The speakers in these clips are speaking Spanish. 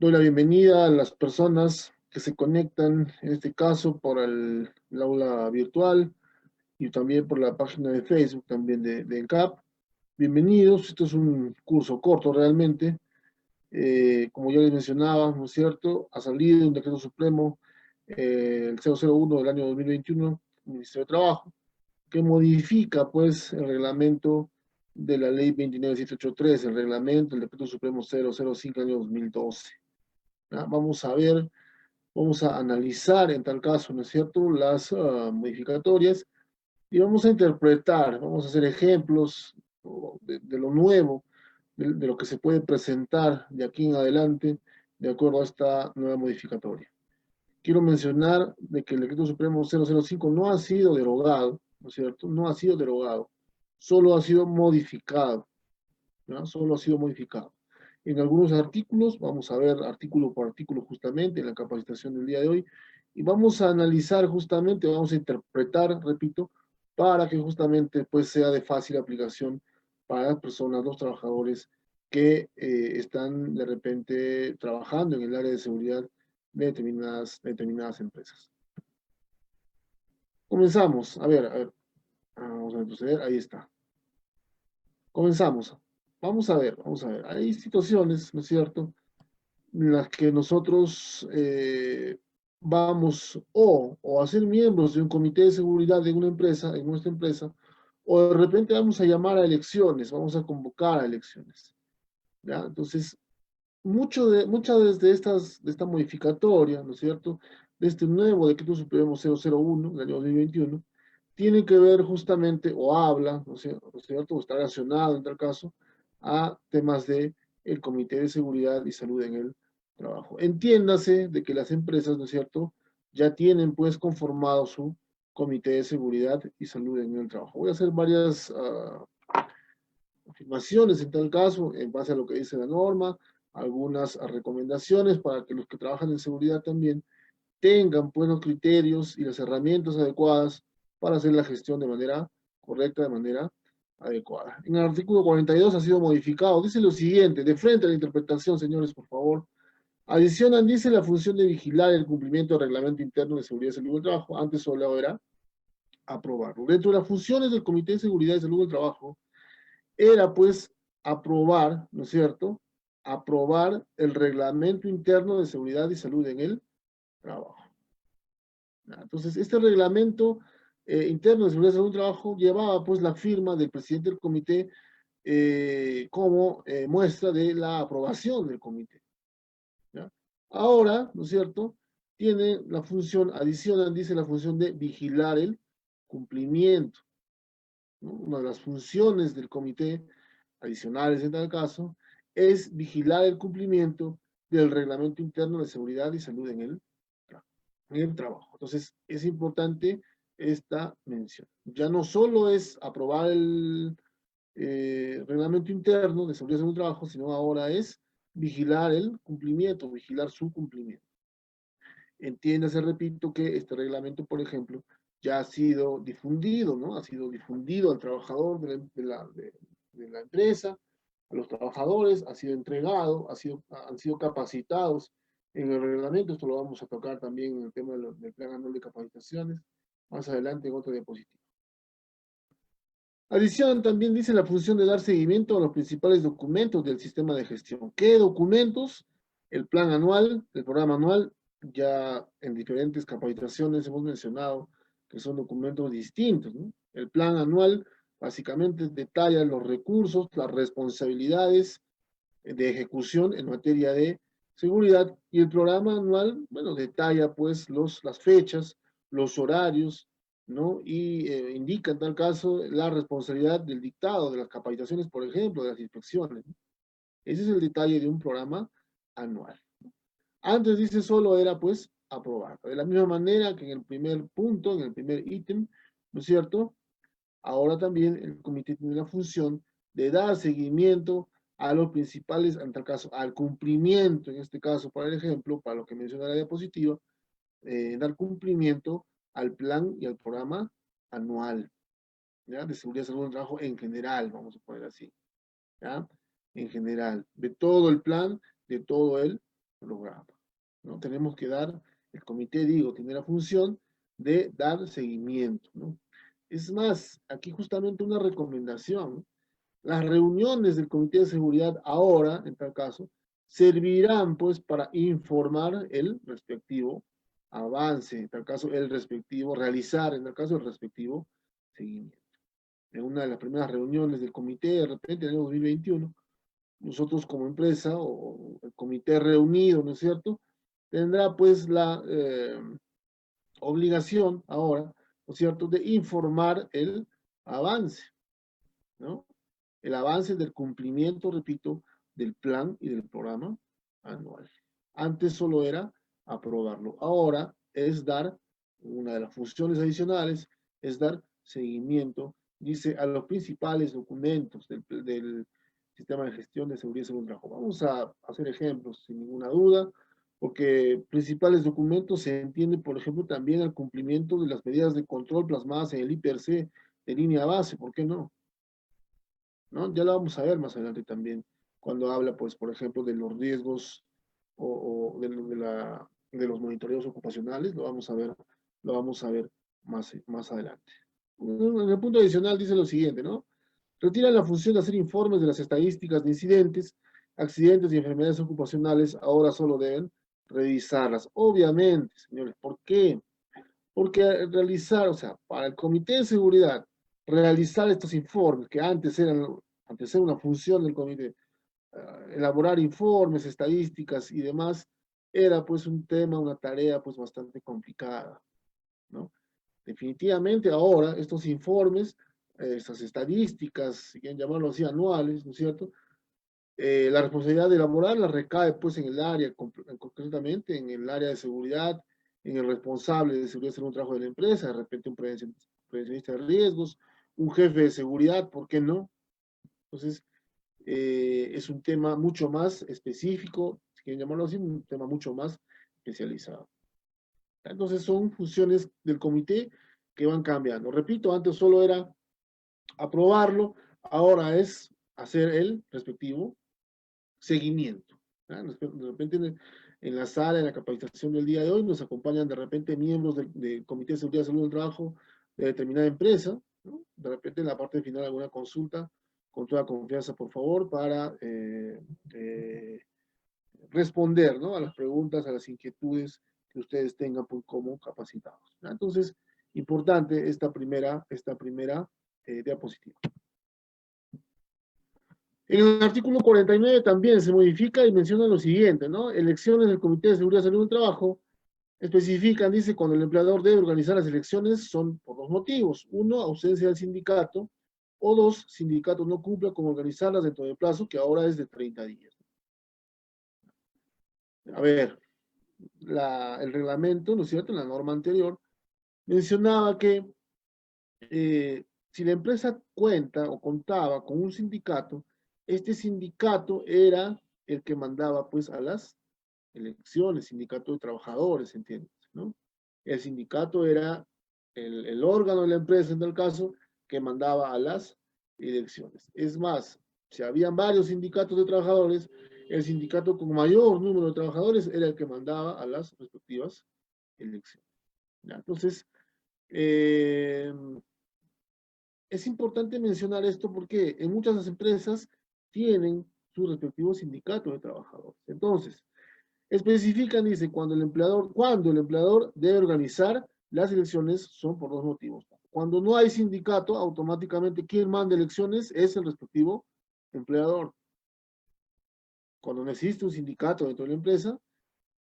Doy la bienvenida a las personas que se conectan, en este caso, por el aula virtual y también por la página de Facebook también de ENCAP. Bienvenidos, esto es un curso corto realmente. Como ya les mencionaba, ¿no es cierto? Ha salido un decreto supremo, el 001 del año 2021, del Ministerio de Trabajo, que modifica pues el reglamento de la ley 29783, el reglamento, el decreto supremo 005 del año 2012. ¿Ya? Vamos a analizar en tal caso, ¿no es cierto?, las modificatorias y vamos a interpretar, vamos a hacer ejemplos de lo nuevo, de lo que se puede presentar de aquí en adelante de acuerdo a esta nueva modificatoria. Quiero mencionar de que el Decreto Supremo 005 no ha sido derogado, ¿no es cierto? No ha sido derogado, solo ha sido modificado, ¿no? Solo ha sido modificado. En algunos artículos, vamos a ver artículo por artículo justamente en la capacitación del día de hoy, y vamos a analizar justamente, vamos a interpretar, repito, para que justamente pues sea de fácil aplicación para las personas, los trabajadores que están de repente trabajando en el área de seguridad de determinadas empresas. Comenzamos, a ver, vamos a retroceder, ahí está. Comenzamos. Vamos a ver. Hay situaciones, ¿no es cierto?, en las que nosotros vamos o a ser miembros de un comité de seguridad de una empresa, en nuestra empresa, o de repente vamos a llamar a elecciones, vamos a convocar a elecciones. ¿Ya? Entonces, muchas de esta modificatoria, ¿no es cierto?, de este nuevo decreto supremo 001 del año 2021, tiene que ver justamente, o habla, ¿no es cierto?, o está relacionado en tal caso, a temas de el Comité de Seguridad y Salud en el Trabajo. Entiéndase de que las empresas, ¿no es cierto?, ya tienen pues conformado su Comité de Seguridad y Salud en el Trabajo. Voy a hacer varias afirmaciones en tal caso, en base a lo que dice la norma, algunas recomendaciones para que los que trabajan en seguridad también tengan pues los criterios y las herramientas adecuadas para hacer la gestión de manera correcta, de manera adecuada. En el artículo 42 ha sido modificado, dice lo siguiente, de frente a la interpretación, señores, por favor, adicionan, dice, la función de vigilar el cumplimiento del reglamento interno de seguridad y salud del trabajo, antes solo era aprobarlo. Dentro de las funciones del Comité de Seguridad y Salud del Trabajo, era pues aprobar, ¿no es cierto?, aprobar el reglamento interno de seguridad y salud en el trabajo. Entonces, este reglamento interno de seguridad y salud en el trabajo llevaba pues la firma del presidente del comité como muestra de la aprobación del comité. ¿Ya? Ahora, ¿no es cierto?, tiene la función adicional, dice la función de vigilar el cumplimiento, ¿no? Una de las funciones del comité adicionales en tal caso, es vigilar el cumplimiento del reglamento interno de seguridad y salud en el trabajo. Entonces, es importante esta mención. Ya no solo es aprobar el reglamento interno de seguridad y salud en el trabajo, sino ahora es vigilar el cumplimiento, vigilar su cumplimiento. Entiéndase, repito, que este reglamento, por ejemplo, ya ha sido difundido, ¿no? Ha sido difundido al trabajador de la empresa, a los trabajadores, ha sido entregado, han sido capacitados en el reglamento. Esto lo vamos a tocar también en el tema del plan anual de capacitaciones, más adelante en otra diapositiva. Adición, también dice la función de dar seguimiento a los principales documentos del sistema de gestión. ¿Qué documentos? El plan anual, el programa anual, ya en diferentes capacitaciones hemos mencionado que son documentos distintos, ¿no? El plan anual básicamente detalla los recursos, las responsabilidades de ejecución en materia de seguridad, y el programa anual, bueno, detalla pues las fechas, los horarios, ¿no? Y indica en tal caso la responsabilidad del dictado de las capacitaciones, por ejemplo, de las inspecciones, ¿no? Ese es el detalle de un programa anual. Antes dice solo era pues aprobar. De la misma manera que en el primer punto, en el primer ítem, ¿no es cierto? Ahora también el comité tiene la función de dar seguimiento a los principales, en tal caso, al cumplimiento, en este caso, para el ejemplo, para lo que menciona la diapositiva, dar cumplimiento al plan y al programa anual, ¿ya? De seguridad y salud del trabajo en general, vamos a poner así, ¿ya? En general, de todo el plan, de todo el programa, ¿no? Tenemos que dar, el comité, digo, tiene la función de dar seguimiento, ¿no? Es más, aquí justamente una recomendación, ¿no? Las reuniones del comité de seguridad ahora, en tal caso, servirán pues para informar el respectivo avance, en tal caso el respectivo, realizar en tal caso el respectivo seguimiento. En una de las primeras reuniones del comité, de repente en el 2021, nosotros como empresa o el comité reunido, ¿no es cierto?, tendrá pues la obligación ahora, ¿no es cierto?, de informar el avance, ¿no? El avance del cumplimiento, repito, del plan y del programa anual. Antes solo era aprobarlo. Ahora es dar, una de las funciones adicionales, es dar seguimiento, dice, a los principales documentos del sistema de gestión de seguridad y salud del trabajo. Vamos a hacer ejemplos, sin ninguna duda, porque principales documentos se entiende, por ejemplo, también al cumplimiento de las medidas de control plasmadas en el IPRC de línea base, ¿por qué no? ¿No? Ya lo vamos a ver más adelante también, cuando habla, pues, por ejemplo, de los riesgos o de los monitoreos ocupacionales, lo vamos a ver más adelante. En el punto adicional dice lo siguiente, ¿no? Retiran la función de hacer informes de las estadísticas de incidentes, accidentes y enfermedades ocupacionales, ahora solo deben revisarlas. Obviamente, señores, ¿por qué? Porque realizar, o sea, para el Comité de Seguridad, realizar estos informes, que antes era una función del comité, elaborar informes, estadísticas y demás, era pues un tema, una tarea pues bastante complicada, ¿no? Definitivamente ahora estos informes, estas estadísticas, si quieren llamarlo así, anuales, ¿no es cierto? La responsabilidad de elaborarlas recae pues en el área, concretamente en el área de seguridad, en el responsable de seguridad en un trabajo de la empresa, de repente un prevencionista de riesgos, un jefe de seguridad, ¿por qué no? Entonces, es un tema mucho más específico, si quieren llamarlo así, un tema mucho más especializado. Entonces, son funciones del comité que van cambiando. Repito, antes solo era aprobarlo, ahora es hacer el respectivo seguimiento. De repente en la sala, en la capacitación del día de hoy, nos acompañan de repente miembros del Comité de Seguridad y Salud del Trabajo de determinada empresa, ¿no? De repente en la parte final alguna consulta, con toda confianza, por favor, para responder, ¿no?, a las preguntas, a las inquietudes que ustedes tengan pues, como capacitados. ¿No? Entonces, importante esta primera diapositiva. En el artículo 49 también se modifica y menciona lo siguiente, ¿no? Elecciones del Comité de Seguridad y Salud del Trabajo especifican, dice, cuando el empleador debe organizar las elecciones son por dos motivos. Uno, ausencia del sindicato, o dos, sindicato no cumple con organizarlas dentro del plazo, que ahora es de 30 días. A ver, el reglamento, ¿no es cierto?, en la norma anterior, mencionaba que si la empresa cuenta o contaba con un sindicato, este sindicato era el que mandaba pues a las elecciones, sindicato de trabajadores, ¿entiendes? ¿No? El sindicato era el órgano de la empresa, en tal caso, que mandaba a las elecciones. Es más, si habían varios sindicatos de trabajadores, el sindicato con mayor número de trabajadores era el que mandaba a las respectivas elecciones. ¿Ya? Entonces, es importante mencionar esto porque en muchas empresas tienen su respectivo sindicato de trabajadores. Entonces, especifican, dice, cuando el empleador debe organizar las elecciones son por dos motivos. Cuando no hay sindicato, automáticamente quien manda elecciones es el respectivo empleador. Cuando no existe un sindicato dentro de la empresa,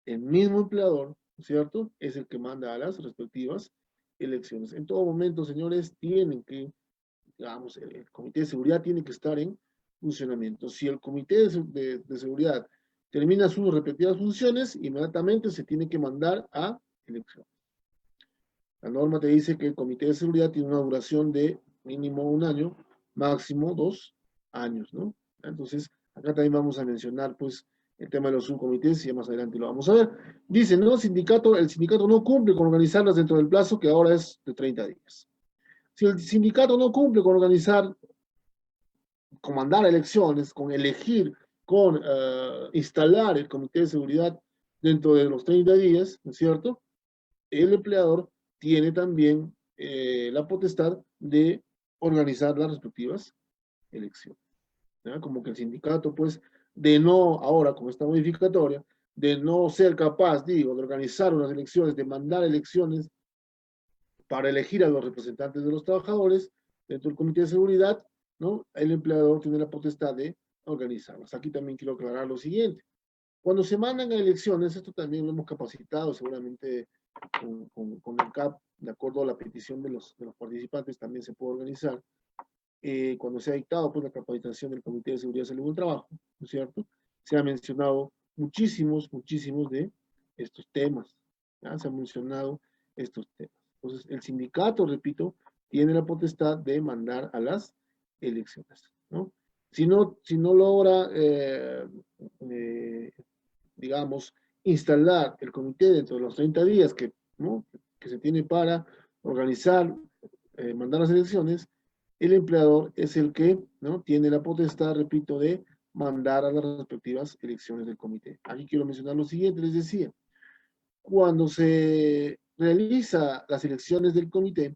el mismo empleador, ¿cierto?, es el que manda a las respectivas elecciones. En todo momento, señores, tienen que, digamos, el comité de seguridad tiene que estar en funcionamiento. Si el comité de seguridad termina sus respectivas funciones, inmediatamente se tiene que mandar a elecciones. La norma te dice que el comité de seguridad tiene una duración de mínimo 1 año, máximo 2 años, ¿no? Entonces, acá también vamos a mencionar, pues, el tema de los subcomités, y más adelante lo vamos a ver. Dice, ¿no? El sindicato no cumple con organizarlas dentro del plazo, que ahora es de 30 días. Si el sindicato no cumple con organizar, con mandar elecciones, con elegir, con instalar el comité de seguridad dentro de los 30 días, ¿no es cierto? El empleador tiene también la potestad de organizar las respectivas elecciones. ¿Ya? Como que el sindicato, pues, de no, ahora con esta modificatoria, de no ser capaz, digo, de organizar unas elecciones, de mandar elecciones para elegir a los representantes de los trabajadores dentro del Comité de Seguridad, ¿no? El empleador tiene la potestad de organizarlas. Aquí también quiero aclarar lo siguiente. Cuando se mandan a elecciones, esto también lo hemos capacitado seguramente con el CAP, de acuerdo a la petición de los participantes, también se puede organizar. Cuando se ha dictado pues, la capacitación del Comité de Seguridad y Salud del Trabajo, ¿no es cierto? Se ha mencionado muchísimos de estos temas. ¿Ya? Se han mencionado estos temas. Entonces, el sindicato, repito, tiene la potestad de mandar a las elecciones, ¿no? Si no logra, digamos, instalar el comité dentro de los 30 días ¿no? que se tiene para organizar, mandar las elecciones, el empleador es el que, ¿no? tiene la potestad, repito, de mandar a las respectivas elecciones del comité. Aquí quiero mencionar lo siguiente, les decía, cuando se realiza las elecciones del comité,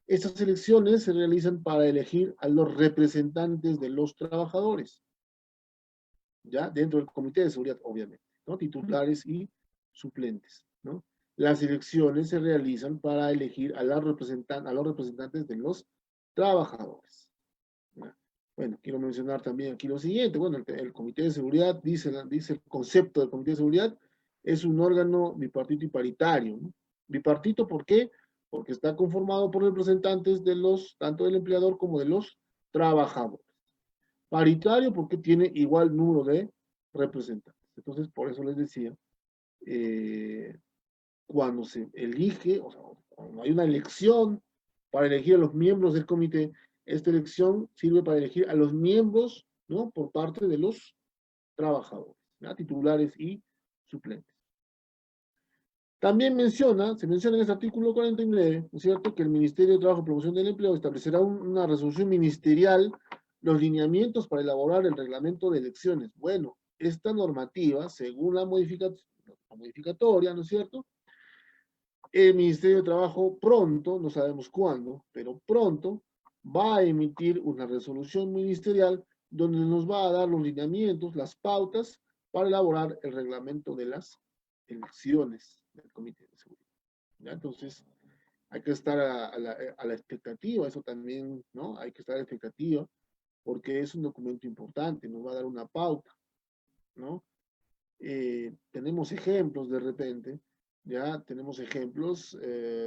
estas elecciones se realizan para elegir a los representantes de los trabajadores, ¿ya? Dentro del comité de seguridad, obviamente, ¿no? Titulares y suplentes, ¿no? Las elecciones se realizan para elegir a los representantes de los trabajadores. ¿Ya? Bueno, quiero mencionar también aquí lo siguiente. Bueno, el Comité de Seguridad, dice el concepto del Comité de Seguridad, es un órgano bipartito y paritario, ¿no? Bipartito, ¿por qué? Porque está conformado por representantes de tanto del empleador como de los trabajadores. Paritario porque tiene igual número de representantes. Entonces, por eso les decía, cuando se elige, o sea, cuando hay una elección para elegir a los miembros del comité, esta elección sirve para elegir a los miembros, ¿no? Por parte de los trabajadores, ¿ya? Titulares y suplentes. También se menciona en este artículo 49, ¿no es cierto?, que el Ministerio de Trabajo y Promoción del Empleo establecerá una resolución ministerial los lineamientos para elaborar el reglamento de elecciones. Bueno, esta normativa, según la modificatoria, ¿no es cierto?, el Ministerio de Trabajo pronto, no sabemos cuándo, pero pronto va a emitir una resolución ministerial donde nos va a dar los lineamientos, las pautas para elaborar el reglamento de las elecciones del Comité de Seguridad. ¿Ya? Entonces, hay que estar a la expectativa, eso también, ¿no? Hay que estar a la expectativa porque es un documento importante, nos va a dar una pauta, ¿no? Tenemos ejemplos de repente, ya tenemos ejemplos,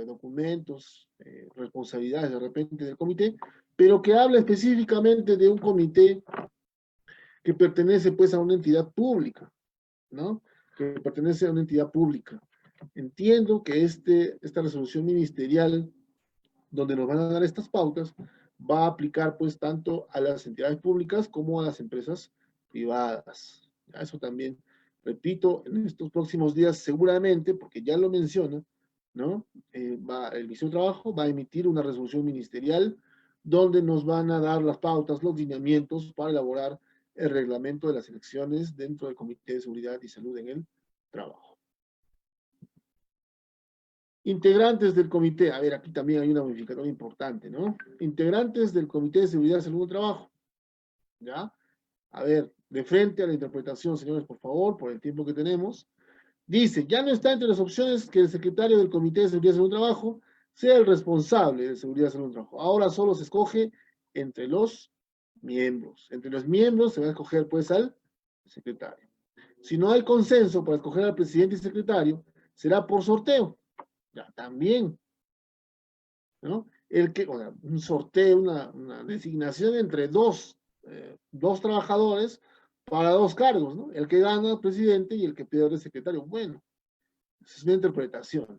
documentos, responsabilidades de repente del comité, pero que habla específicamente de un comité que pertenece pues a una entidad pública, ¿no? Que pertenece a una entidad pública. Entiendo que esta resolución ministerial, donde nos van a dar estas pautas, va a aplicar pues tanto a las entidades públicas como a las empresas privadas. ¿Ya? Eso también, repito, en estos próximos días seguramente, porque ya lo menciona, ¿no? El Ministerio de Trabajo va a emitir una resolución ministerial donde nos van a dar las pautas, los lineamientos para elaborar el reglamento de las elecciones dentro del Comité de Seguridad y Salud en el Trabajo. Integrantes del comité, a ver, aquí también hay una modificación importante, ¿no? Integrantes del Comité de Seguridad y Salud del Trabajo, ¿ya? A ver, de frente a la interpretación, señores, por favor, por el tiempo que tenemos, dice, ya no está entre las opciones que el secretario del Comité de Seguridad y Salud del Trabajo sea el responsable de Seguridad y Salud del Trabajo. Ahora solo se escoge entre los miembros. Entre los miembros se va a escoger, pues, al secretario. Si no hay consenso para escoger al presidente y secretario, será por sorteo. Ya, también, ¿no? O sea, un sorteo, una designación entre dos trabajadores para dos cargos, ¿no? El que gana presidente y el que pierde secretario. Bueno, es una interpretación,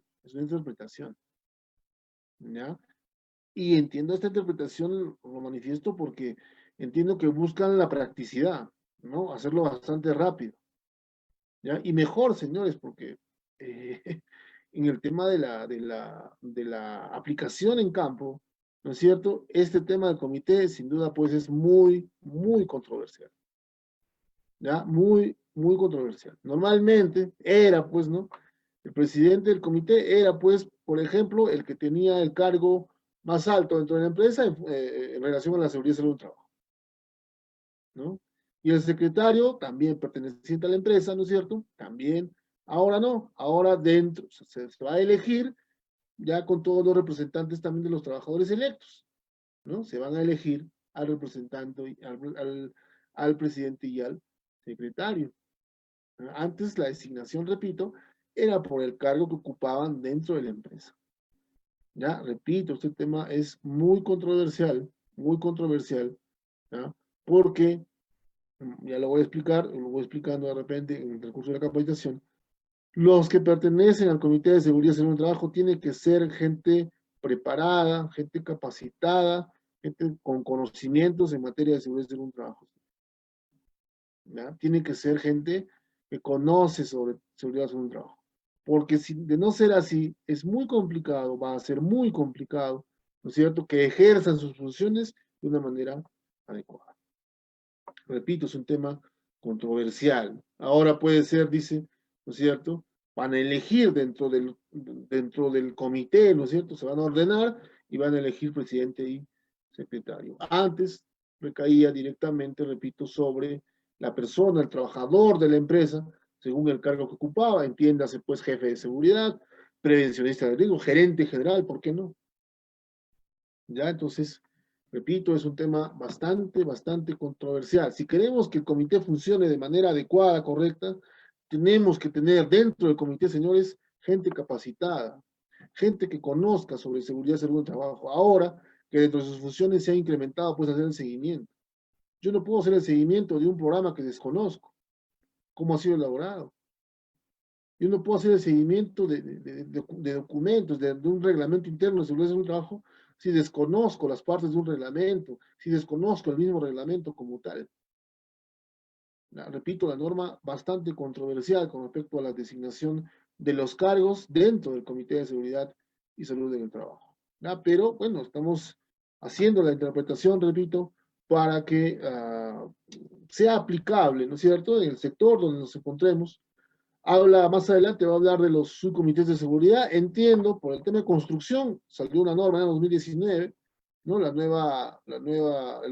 ¿ya? Y entiendo esta interpretación, lo manifiesto porque entiendo que buscan la practicidad, ¿no? Hacerlo bastante rápido, ¿ya? Y mejor, señores, porque en el tema de la aplicación en campo, ¿no es cierto? Este tema del comité, sin duda, pues es muy, muy controversial. ¿ya? Muy, muy controversial. Normalmente era, pues, ¿no? El presidente del comité era, pues, por ejemplo, el que tenía el cargo más alto dentro de la empresa en relación a la seguridad y salud del trabajo, ¿no? Y el secretario, también perteneciente a la empresa, ¿no es cierto? También, ahora no, ahora dentro, se va a elegir ya con todos los representantes también de los trabajadores electos, ¿no? Se van a elegir al representante, al presidente y al secretario. Antes la designación, repito, era por el cargo que ocupaban dentro de la empresa. Ya, repito, este tema es muy controversial, ¿ya? Porque, ya lo voy a explicar, lo voy explicando de repente en el transcurso de la capacitación, los que pertenecen al Comité de Seguridad y Salud del Trabajo tienen que ser gente preparada, gente capacitada, gente con conocimientos en materia de seguridad y salud del trabajo, ¿ya? Tiene que ser gente que conoce sobre seguridad y salud del trabajo. Porque si de no ser así, es muy complicado, va a ser muy complicado, ¿no es cierto?, que ejerzan sus funciones de una manera adecuada. Repito, es un tema controversial. Ahora puede ser, dice, ¿no es cierto?, van a elegir dentro del comité, ¿no es cierto?, se van a ordenar y van a elegir presidente y secretario. Antes recaía directamente, repito, sobre la persona, el trabajador de la empresa, según el cargo que ocupaba, entiéndase pues jefe de seguridad, prevencionista de riesgo, gerente general, ¿por qué no? Ya, entonces, repito, es un tema bastante controversial. Si queremos que el comité funcione de manera adecuada, correcta, tenemos que tener dentro del comité, señores, gente capacitada, gente que conozca sobre seguridad y salud del trabajo. Ahora que dentro de sus funciones se ha incrementado, pues hacer el seguimiento. Yo no puedo hacer el seguimiento de un programa que desconozco, cómo ha sido elaborado. Yo no puedo hacer el seguimiento de documentos, de un reglamento interno de seguridad del trabajo, si desconozco las partes de un reglamento, si desconozco el mismo reglamento como tal. Repito, la norma bastante controversial con respecto a la designación de los cargos dentro del Comité de Seguridad y Salud en el Trabajo. Pero bueno, estamos haciendo la interpretación, repito, para que sea aplicable, ¿no es cierto?, en el sector donde nos encontremos. Habla más adelante, va a hablar de los subcomités de seguridad. Entiendo, por el tema de construcción, salió una norma en el 2019, ¿no? El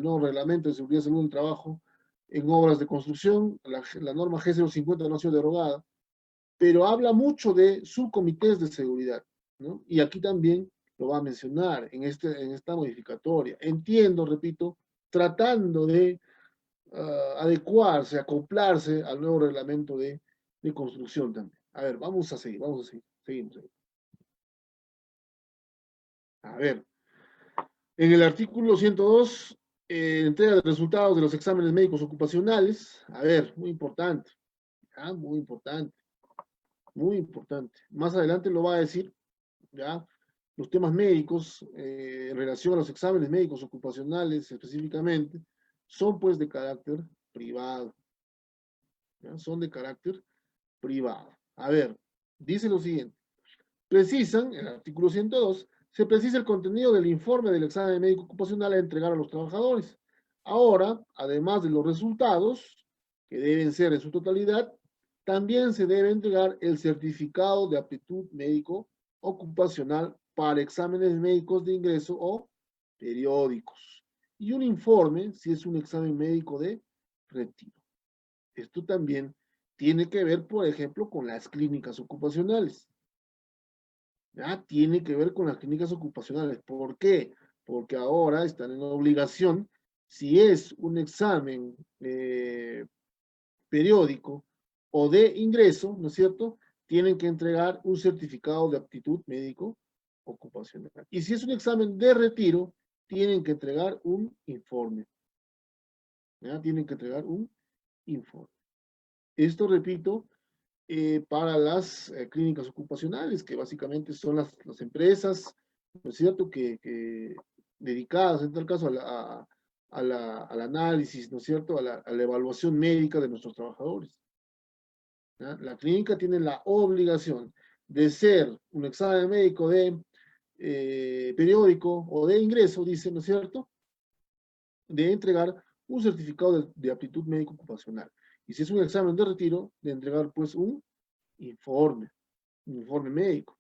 nuevo reglamento de seguridad y salud del trabajo en obras de construcción, la norma G050 no ha sido derogada, pero habla mucho de subcomités de seguridad, ¿no? Y aquí también lo va a mencionar en esta modificatoria. Entiendo, repito, tratando de adecuarse, acoplarse al nuevo reglamento de construcción también. A ver, vamos a seguir, seguimos. A ver, en el artículo 102, entrega de resultados de los exámenes médicos ocupacionales. A ver, muy importante, ¿ya? Muy importante, muy importante. Más adelante lo va a decir, ¿ya? Los temas médicos en relación a los exámenes médicos ocupacionales específicamente son pues de carácter privado, ¿ya? Son de carácter privado. A ver, dice lo siguiente. Precisan, en el artículo 102, se precisa el contenido del informe del examen médico ocupacional a entregar a los trabajadores. Ahora, además de los resultados, que deben ser en su totalidad, también se debe entregar el certificado de aptitud médico ocupacional para exámenes médicos de ingreso o periódicos. Y un informe si es un examen médico de retiro. Esto también tiene que ver, por ejemplo, con las clínicas ocupacionales. ¿Ya? Tiene que ver con las clínicas ocupacionales. ¿Por qué? Porque ahora están en obligación, si es un examen periódico o de ingreso, ¿no es cierto? Tienen que entregar un certificado de aptitud médico ocupacional. Y si es un examen de retiro, tienen que entregar un informe. ¿Ya? Tienen que entregar un informe. Esto, repito, para las clínicas ocupacionales, que básicamente son las empresas, ¿no es cierto?, que dedicadas en tal caso al análisis, ¿no es cierto?, a la evaluación médica de nuestros trabajadores. ¿Ya? La clínica tiene la obligación de ser un examen médico de periódico o de ingreso, dice, ¿no es cierto?, de entregar un certificado de aptitud médico ocupacional. Y si es un examen de retiro, de entregar pues informe, un informe médico.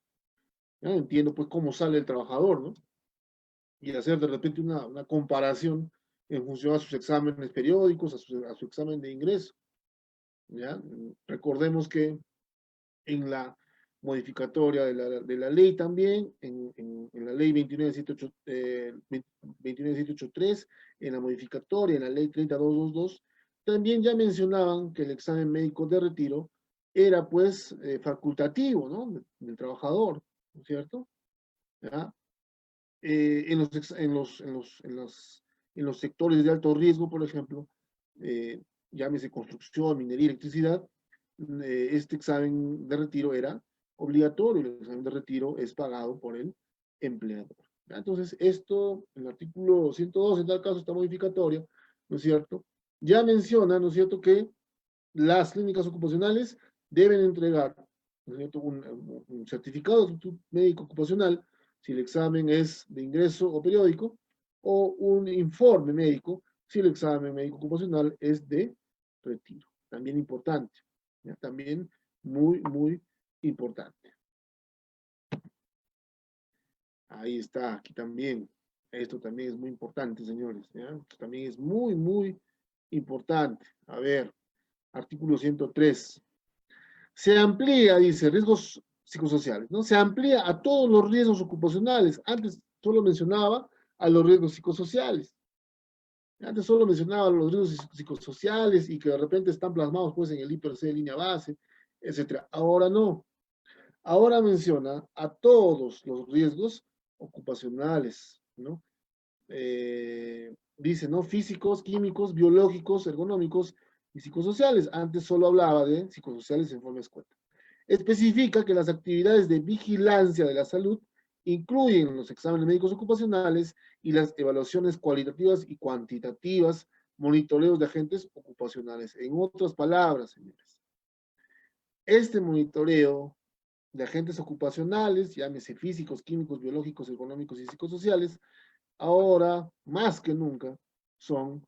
¿Ya? Entiendo pues cómo sale el trabajador, ¿no? Y hacer de repente una comparación en función a sus exámenes periódicos, a su examen de ingreso. ¿Ya? Recordemos que en la modificatoria de la ley también, en la ley 29783, en la modificatoria, en la ley 30222, también ya mencionaban que el examen médico de retiro era pues facultativo, ¿no? Del trabajador, ¿no es cierto? ¿Ya? En los sectores de alto riesgo, por ejemplo, llámese construcción, minería, electricidad, este examen de retiro era obligatorio, el examen de retiro es pagado por el empleador. ¿Ya? Entonces, esto, en el artículo 102, en tal caso, esta modificatoria, ¿no es cierto? Ya menciona, ¿no es cierto?, que las clínicas ocupacionales deben entregar, ¿no es cierto?, un certificado de aptitud médico ocupacional, si el examen es de ingreso o periódico, o un informe médico, si el examen médico ocupacional es de retiro. También importante, ¿ya? También muy, muy importante. Ahí está, aquí también. Esto también es muy importante, señores, ¿ya? Esto también es muy, muy importante. A ver, artículo 103. Se amplía, dice, riesgos psicosociales, ¿no? Se amplía a todos los riesgos ocupacionales. Antes solo mencionaba a los riesgos psicosociales. Antes solo mencionaba los riesgos psicosociales y que de repente están plasmados pues en el IPRC de línea base, etcétera. Ahora no. Ahora menciona a todos los riesgos ocupacionales, ¿no? Dice, ¿no? Físicos, químicos, biológicos, ergonómicos y psicosociales. Antes solo hablaba de psicosociales en forma escueta. Especifica que las actividades de vigilancia de la salud incluyen los exámenes médicos ocupacionales y las evaluaciones cualitativas y cuantitativas, monitoreos de agentes ocupacionales. En otras palabras, señores, este monitoreo de agentes ocupacionales, llámese físicos, químicos, biológicos, ergonómicos y psicosociales, ahora, más que nunca, son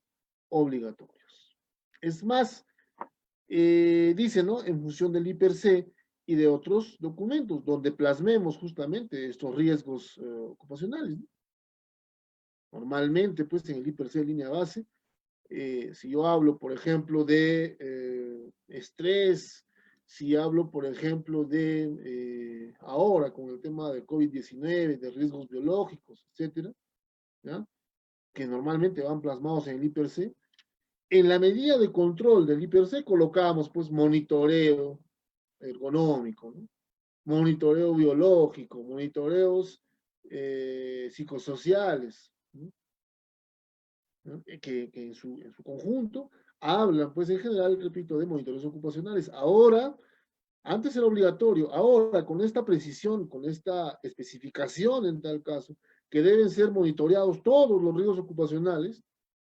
obligatorios. Es más, dice, ¿no? En función del IPRC y de otros documentos, donde plasmemos justamente estos riesgos ocupacionales, ¿no? Normalmente, pues, en el IPRC de línea base, si yo hablo, por ejemplo, de estrés, si hablo, por ejemplo, de ahora con el tema del COVID-19, de riesgos biológicos, etcétera, ¿ya? Que normalmente van plasmados en el IPRC, en la medida de control del IPRC colocamos pues monitoreo ergonómico, ¿no? Monitoreo biológico, monitoreos psicosociales, ¿no? Que en su conjunto hablan pues en general, repito, de monitoreos ocupacionales. Ahora, antes era obligatorio, ahora con esta precisión, con esta especificación en tal caso, que deben ser monitoreados todos los riesgos ocupacionales,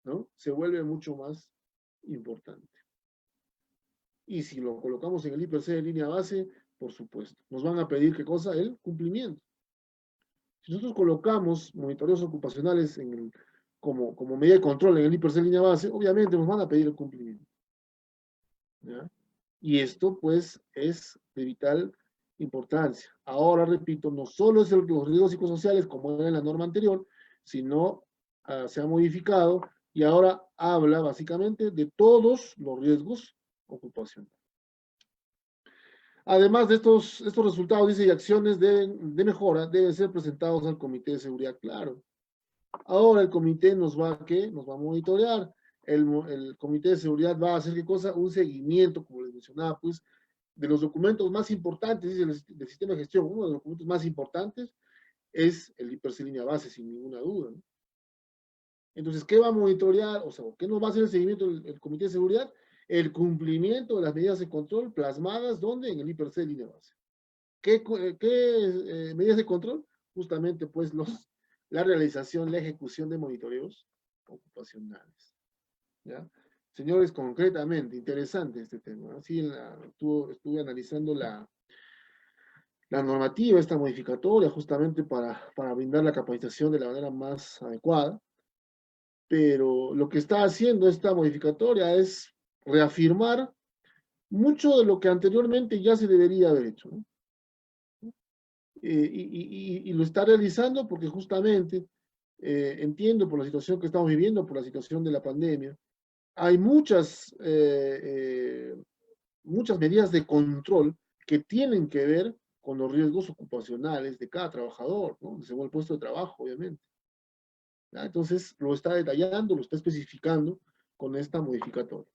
¿no? Se vuelve mucho más importante. Y si lo colocamos en el IPRC de línea base, por supuesto, nos van a pedir ¿qué cosa? El cumplimiento. Si nosotros colocamos monitoreos ocupacionales como medida de control en el IPRC de línea base, obviamente nos van a pedir el cumplimiento. ¿Ya? Y esto, pues, es de vital importancia. Ahora, repito, no solo es los riesgos psicosociales como era en la norma anterior, sino se ha modificado y ahora habla básicamente de todos los riesgos ocupacionales. Además de estos resultados, dice, y acciones de mejora deben ser presentados al Comité de Seguridad, claro. Ahora el comité nos va a monitorear. El Comité de Seguridad va a hacer ¿qué cosa? Un seguimiento, como les mencionaba, pues, de los documentos más importantes del sistema de gestión. Uno de los documentos más importantes es el IPRC línea base, sin ninguna duda, ¿no? Entonces, ¿qué va a monitorear? O sea, ¿qué nos va a hacer el seguimiento el Comité de Seguridad? El cumplimiento de las medidas de control plasmadas, ¿dónde? En el IPRC línea base. ¿Qué medidas de control? Justamente, pues, la realización, la ejecución de monitoreos ocupacionales. ¿Ya? Señores, concretamente, interesante este tema. Así estuve analizando la normativa, esta modificatoria, justamente para brindar la capacitación de la manera más adecuada. Pero lo que está haciendo esta modificatoria es reafirmar mucho de lo que anteriormente ya se debería haber hecho, ¿no? Y lo está realizando porque justamente entiendo por la situación que estamos viviendo, por la situación de la pandemia, hay muchas medidas de control que tienen que ver con los riesgos ocupacionales de cada trabajador, ¿no? Según el puesto de trabajo, obviamente. ¿Ya? Entonces, lo está detallando, lo está especificando con esta modificatoria.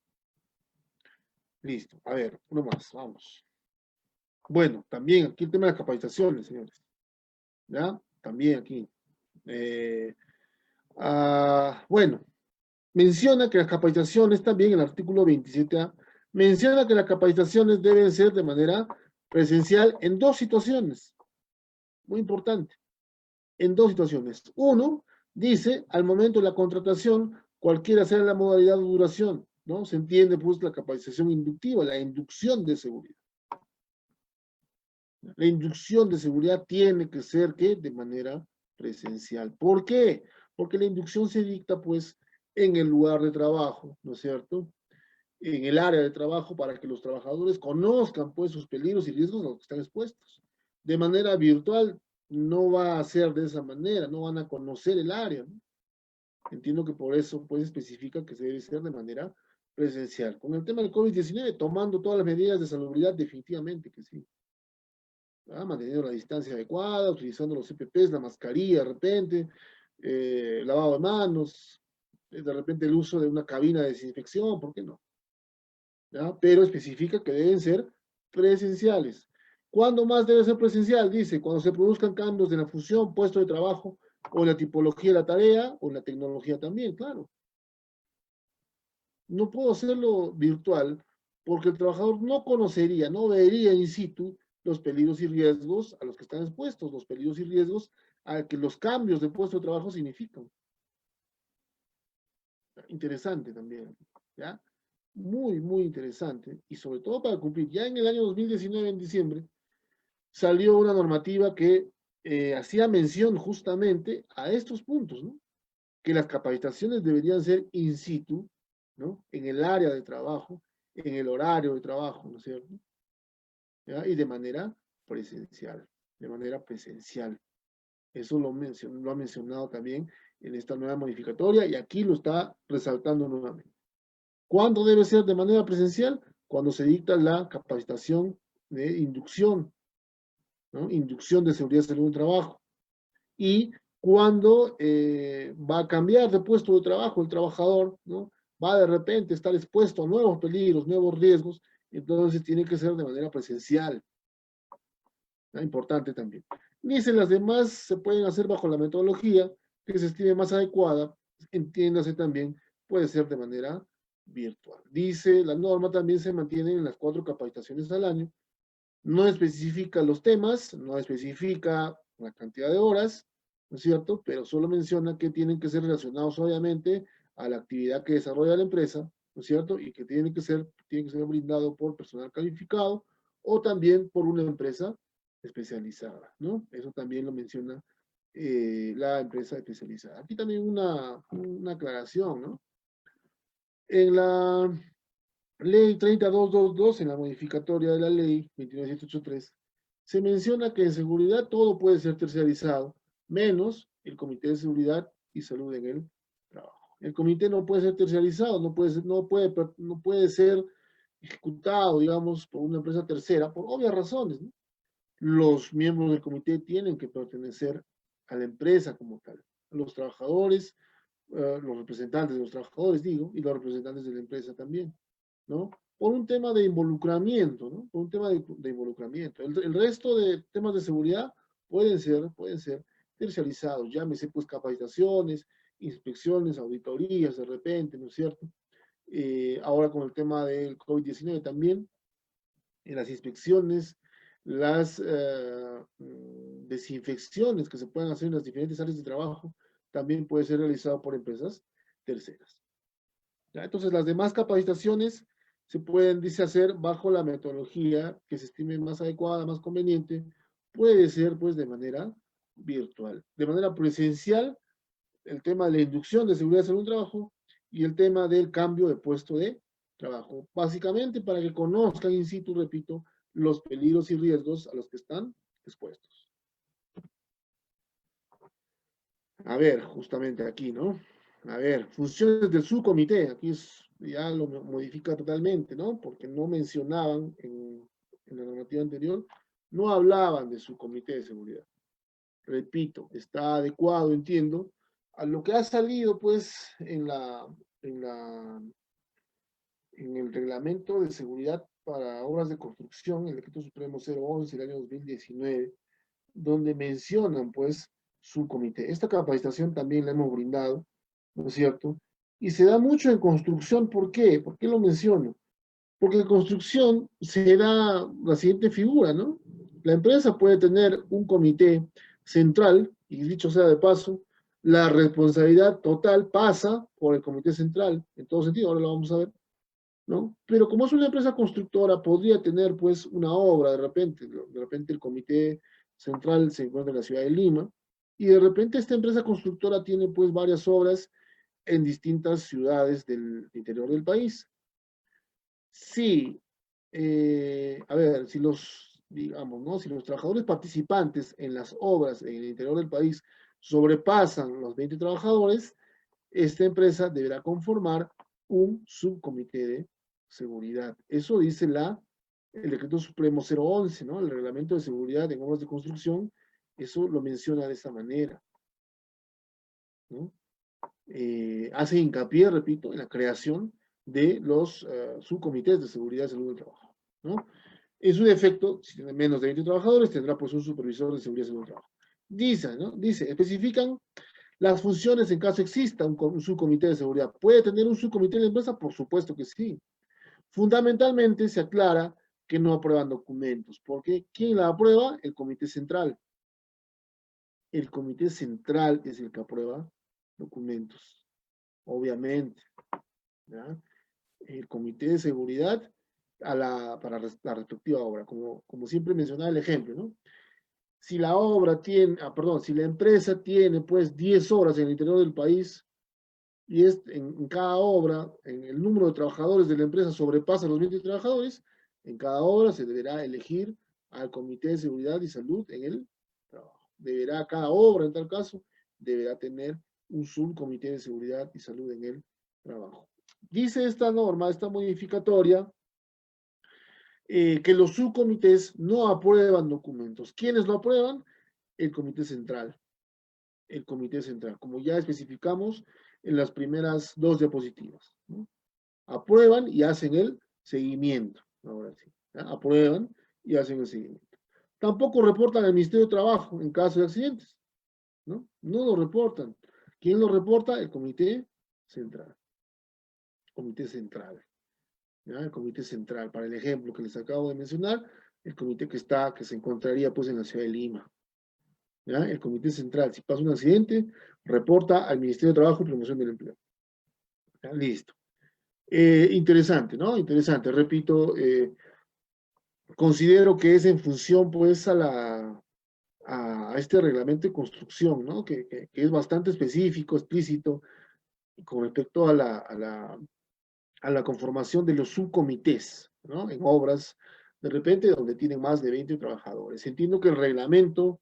Listo. A ver, uno más, vamos. Bueno, también aquí el tema de las capacitaciones, señores. ¿Ya? También aquí. Eh, bueno, menciona que las capacitaciones, también el artículo 27A, menciona que las capacitaciones deben ser de manera presencial en dos situaciones. Muy importante. En dos situaciones. Uno, dice, al momento de la contratación, cualquiera sea la modalidad de duración, ¿no? Se entiende, pues, la capacitación inductiva, la inducción de seguridad. La inducción de seguridad tiene que ser, ¿qué? De manera presencial. ¿Por qué? Porque la inducción se dicta, pues, en el lugar de trabajo, ¿no es cierto? En el área de trabajo para que los trabajadores conozcan, pues, sus peligros y riesgos a los que están expuestos. De manera virtual no va a ser de esa manera, no van a conocer el área, ¿no? Entiendo que por eso, pues, especifica que se debe ser de manera presencial. Con el tema del COVID-19, tomando todas las medidas de salubridad, definitivamente que sí. Manteniendo la distancia adecuada, utilizando los EPPs, la mascarilla de repente, lavado de manos, de repente el uso de una cabina de desinfección, ¿por qué no? ¿Ya? Pero especifica que deben ser presenciales. ¿Cuándo más debe ser presencial? Dice, cuando se produzcan cambios de la función, puesto de trabajo, o en la tipología de la tarea, o en la tecnología también, claro. No puedo hacerlo virtual porque el trabajador no conocería, no vería in situ los peligros y riesgos a los que están expuestos, los peligros y riesgos a que los cambios de puesto de trabajo significan. Interesante también, ¿ya? Muy, muy interesante. Y sobre todo para cumplir. Ya en el año 2019, en diciembre, salió una normativa que hacía mención justamente a estos puntos, ¿no? Que las capacitaciones deberían ser in situ, ¿no? En el área de trabajo, en el horario de trabajo, ¿no es cierto? ¿Ya? Y de manera presencial, de manera presencial. Eso lo ha mencionado también en esta nueva modificatoria y aquí lo está resaltando nuevamente. ¿Cuándo debe ser de manera presencial? Cuando se dicta la capacitación de inducción, ¿no? Inducción de seguridad y salud en el trabajo. Y cuando va a cambiar de puesto de trabajo el trabajador, ¿no? Va de repente a estar expuesto a nuevos peligros, nuevos riesgos, entonces tiene que ser de manera presencial. Importante también. Dice, las demás se pueden hacer bajo la metodología que se estime más adecuada, entiéndase también, puede ser de manera virtual. Dice, la norma también se mantiene en las 4 capacitaciones al año, no especifica los temas, no especifica la cantidad de horas, ¿no es cierto? Pero solo menciona que tienen que ser relacionados obviamente a la actividad que desarrolla la empresa, ¿no es cierto? Y que tiene que ser brindado por personal calificado o también por una empresa especializada, ¿no? Eso también lo menciona la empresa especializada. Aquí también una aclaración, ¿no? En la ley 30222, en la modificatoria de la ley 29783, se menciona que en seguridad todo puede ser terciarizado, menos el Comité de Seguridad y Salud en el Trabajo. El comité no puede ser terciarizado, no puede ser ejecutado, digamos, por una empresa tercera, por obvias razones, ¿no? Los miembros del comité tienen que pertenecer a la empresa como tal, a los trabajadores, los representantes de los trabajadores, digo, y los representantes de la empresa también, ¿no? Por un tema de involucramiento, ¿no? Por un tema de involucramiento. El resto de temas de seguridad pueden ser terciarizados, llámese pues capacitaciones, inspecciones, auditorías de repente, ¿no es cierto? Ahora con el tema del COVID-19 también, en las inspecciones, las desinfecciones que se pueden hacer en las diferentes áreas de trabajo, también puede ser realizado por empresas terceras. ¿Ya? Entonces, las demás capacitaciones se pueden, dice, hacer bajo la metodología que se estime más adecuada, más conveniente, puede ser pues de manera virtual. De manera presencial, el tema de la inducción de seguridad en un trabajo y el tema del cambio de puesto de trabajo. Básicamente para que conozcan in situ, repito, los peligros y riesgos a los que están expuestos. A ver, justamente aquí, ¿no? A ver, funciones del subcomité. Aquí ya lo modifica totalmente, ¿no? Porque no mencionaban en la normativa anterior, no hablaban de subcomité de seguridad. Repito, está adecuado, entiendo, a lo que ha salido, pues, en el reglamento de seguridad para obras de construcción, el decreto supremo 011 del año 2019, donde mencionan, pues, su comité. Esta capacitación también la hemos brindado, ¿no es cierto? Y se da mucho en construcción, ¿por qué? ¿Por qué lo menciono? Porque en construcción se da la siguiente figura, ¿no? La empresa puede tener un comité central, y dicho sea de paso, la responsabilidad total pasa por el comité central, en todo sentido, ahora lo vamos a ver, ¿no? Pero como es una empresa constructora, podría tener pues una obra de repente el comité central se encuentra en la ciudad de Lima, y de repente esta empresa constructora tiene pues varias obras en distintas ciudades del interior del país. Sí, a ver, si los, digamos, ¿no? Si los trabajadores participantes en las obras en el interior del país sobrepasan los 20 trabajadores, esta empresa deberá conformar un subcomité de seguridad. Eso dice el decreto supremo 011, ¿no? El reglamento de seguridad en obras de construcción, eso lo menciona de esa manera, ¿no? Hace hincapié, repito, en la creación de los subcomités de seguridad y salud del trabajo, ¿no? En su defecto, si tiene menos de 20 trabajadores, tendrá pues un supervisor de seguridad y salud del trabajo. Dice, ¿no? Dice, especifican las funciones en caso exista un subcomité de seguridad. ¿Puede tener un subcomité de la empresa? Por supuesto que sí. Fundamentalmente se aclara que no aprueban documentos, porque ¿quién la aprueba? El comité central. El comité central es el que aprueba documentos, obviamente, ¿ya? El comité de seguridad para la respectiva obra, como siempre mencionaba el ejemplo, ¿no? Si la obra tiene, perdón, si la empresa tiene pues 10 horas en el interior del país y en cada obra, en el número de trabajadores de la empresa sobrepasa los 20 trabajadores, en cada obra se deberá elegir al Comité de Seguridad y Salud en el trabajo. Deberá cada obra, en tal caso, deberá tener un subcomité de seguridad y salud en el trabajo. Dice esta norma, esta modificatoria, que los subcomités no aprueban documentos. ¿Quiénes lo aprueban? El comité central. El comité central, como ya especificamos en las primeras dos diapositivas, ¿no? Aprueban y hacen el seguimiento. Ahora sí, ¿ya? Aprueban y hacen el seguimiento. Tampoco reportan al Ministerio de Trabajo en caso de accidentes, ¿no? No lo reportan. ¿Quién lo reporta? El comité central. Comité central. ¿Ya? El comité central, para el ejemplo que les acabo de mencionar, el comité que se encontraría pues en la ciudad de Lima. ¿Ya? El comité central, si pasa un accidente, reporta al Ministerio de Trabajo y Promoción del Empleo. ¿Ya? Listo. Interesante, ¿no? Interesante. Repito, considero que es en función, pues, a este reglamento de construcción, ¿no? Que es bastante específico, explícito, con respecto a la conformación de los subcomités, ¿no? En obras, de repente, donde tienen más de 20 trabajadores. Entiendo que el reglamento,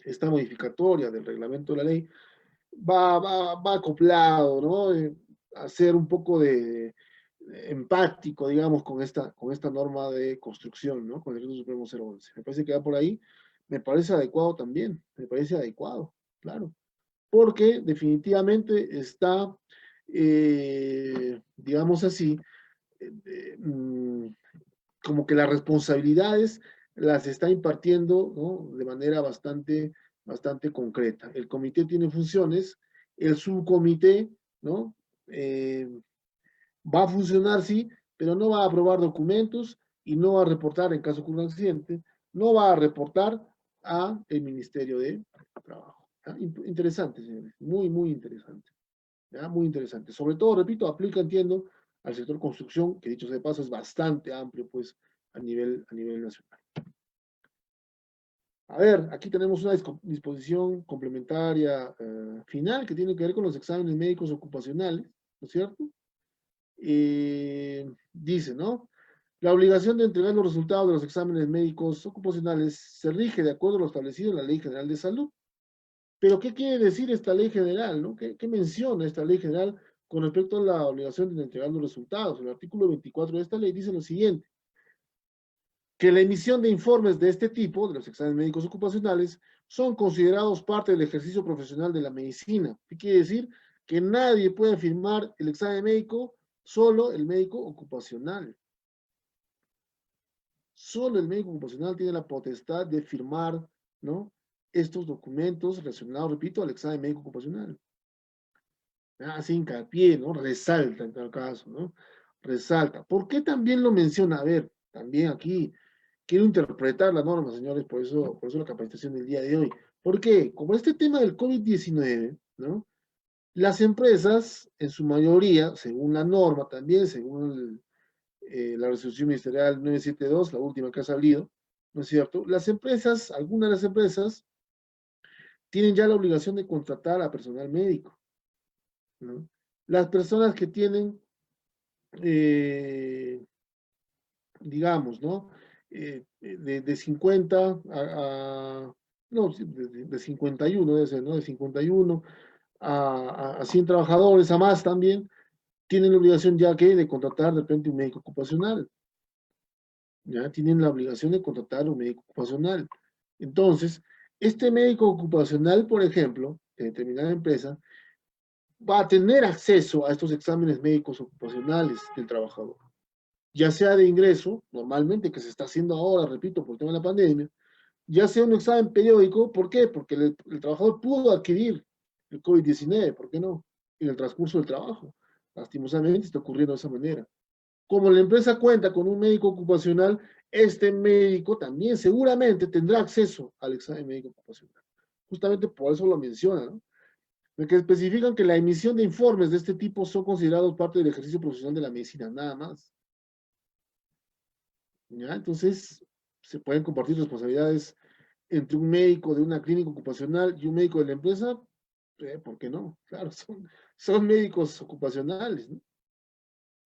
esta modificatoria del reglamento de la ley, va acoplado, ¿no? A ser un poco de empático, digamos, con esta norma de construcción, ¿no? Con el Decreto Supremo 011. Me parece que va por ahí. Me parece adecuado también, me parece adecuado, claro. Porque definitivamente está, digamos así, como que las responsabilidades las está impartiendo, ¿no? De manera bastante concreta. El comité tiene funciones, el subcomité, ¿no? Va a funcionar, sí, pero no va a aprobar documentos y no va a reportar en caso de un accidente, no va a reportar a el Ministerio de Trabajo. ¿Ya? Interesante, señores, muy interesante. ¿Ya? Muy interesante. Sobre todo, repito, aplica, entiendo, al sector construcción, que dicho sea de paso es bastante amplio, pues, a nivel nacional. A ver, aquí tenemos una disposición complementaria final que tiene que ver con los exámenes médicos ocupacionales, ¿no es cierto? dice, ¿no? La obligación de entregar los resultados de los exámenes médicos ocupacionales se rige de acuerdo a lo establecido en la Ley General de Salud. Pero, ¿qué quiere decir esta ley general, no? ¿Qué menciona esta ley general con respecto a la obligación de entregar los resultados? El artículo 24 de esta ley dice lo siguiente: que la emisión de informes de este tipo, de los exámenes médicos ocupacionales, son considerados parte del ejercicio profesional de la medicina. ¿Qué quiere decir? Que nadie puede firmar el examen médico, solo el médico ocupacional. Solo el médico ocupacional tiene la potestad de firmar, ¿no?, estos documentos relacionados, repito, al examen médico ocupacional. Hace hincapié, ¿no? Resalta en tal caso, ¿no? Resalta. ¿Por qué también lo menciona? A ver, también aquí quiero interpretar la norma, señores, por eso la capacitación del día de hoy. ¿Por qué? Como este tema del COVID-19, ¿no? Las empresas, en su mayoría, según la norma también, según la resolución ministerial 972, la última que ha salido, ¿no es cierto? Las empresas, algunas de las empresas, tienen ya la obligación de contratar a personal médico, ¿no? Las personas que tienen, digamos, ¿no? De 50 no, sí, de 51 debe ser, ¿no? De 51 a 100 trabajadores, a más también, tienen la obligación ya que de contratar de repente un médico ocupacional. Ya tienen la obligación de contratar un médico ocupacional. Entonces, este médico ocupacional, por ejemplo, de determinada empresa, va a tener acceso a estos exámenes médicos ocupacionales del trabajador, ya sea de ingreso, normalmente que se está haciendo ahora, repito, por el tema de la pandemia, ya sea un examen periódico. ¿Por qué? Porque el trabajador pudo adquirir el COVID-19, ¿por qué no? En el transcurso del trabajo. Lastimosamente está ocurriendo de esa manera. Como la empresa cuenta con un médico ocupacional, este médico también seguramente tendrá acceso al examen médico ocupacional. Justamente por eso lo menciona, ¿no? De que especifican que la emisión de informes de este tipo son considerados parte del ejercicio profesional de la medicina, nada más. ¿Ya? Entonces, se pueden compartir responsabilidades entre un médico de una clínica ocupacional y un médico de la empresa. ¿Por qué no? Claro, son médicos ocupacionales, ¿no?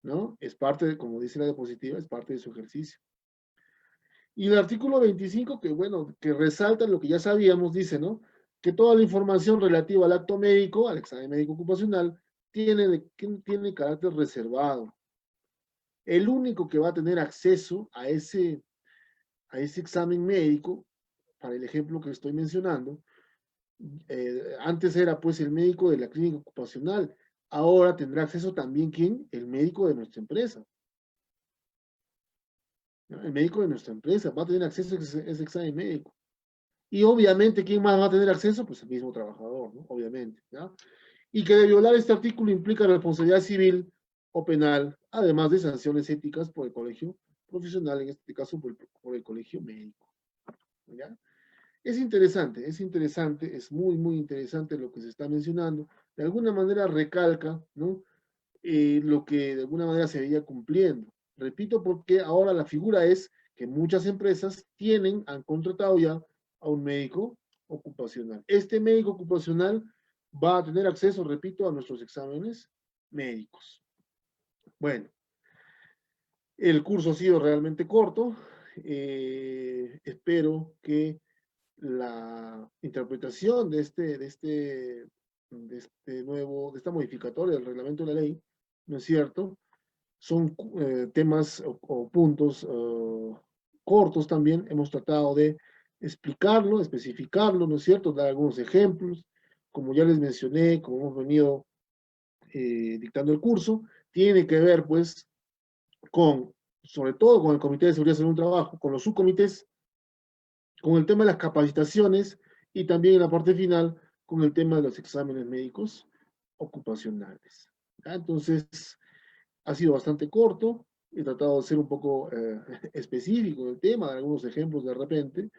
¿No? Es parte, como dice la diapositiva, es parte de su ejercicio. Y el artículo 25, que bueno, que resalta lo que ya sabíamos, dice, ¿no? Que toda la información relativa al acto médico, al examen médico ocupacional, tiene carácter reservado. El único que va a tener acceso a ese examen médico, para el ejemplo que estoy mencionando, antes era pues el médico de la clínica ocupacional, ahora tendrá acceso también, ¿quién? El médico de nuestra empresa. ¿No? El médico de nuestra empresa va a tener acceso a ese examen médico. Y obviamente, ¿quién más va a tener acceso? Pues el mismo trabajador, ¿no? Obviamente, ¿ya? Y que de violar este artículo implica responsabilidad civil o penal, además de sanciones éticas por el colegio profesional, en este caso por el colegio médico, ¿ya? Es interesante, es muy, muy interesante lo que se está mencionando. De alguna manera recalca, ¿no? Lo que de alguna manera se veía cumpliendo. Repito, porque ahora la figura es que muchas empresas han contratado ya a un médico ocupacional. Este médico ocupacional va a tener acceso, repito, a nuestros exámenes médicos. Bueno, el curso ha sido realmente corto. Espero que la interpretación de esta modificatoria del reglamento de la ley, ¿no es cierto? Son temas o puntos cortos también. Hemos tratado de explicarlo, especificarlo, ¿no es cierto? Dar algunos ejemplos. Como ya les mencioné, como hemos venido dictando el curso, tiene que ver pues sobre todo con el Comité de Seguridad, Salud y Trabajo, con los subcomités, con el tema de las capacitaciones y también en la parte final con el tema de los exámenes médicos ocupacionales. ¿Ya? Entonces, ha sido bastante corto, he tratado de ser un poco específico en el tema, de algunos ejemplos de repente,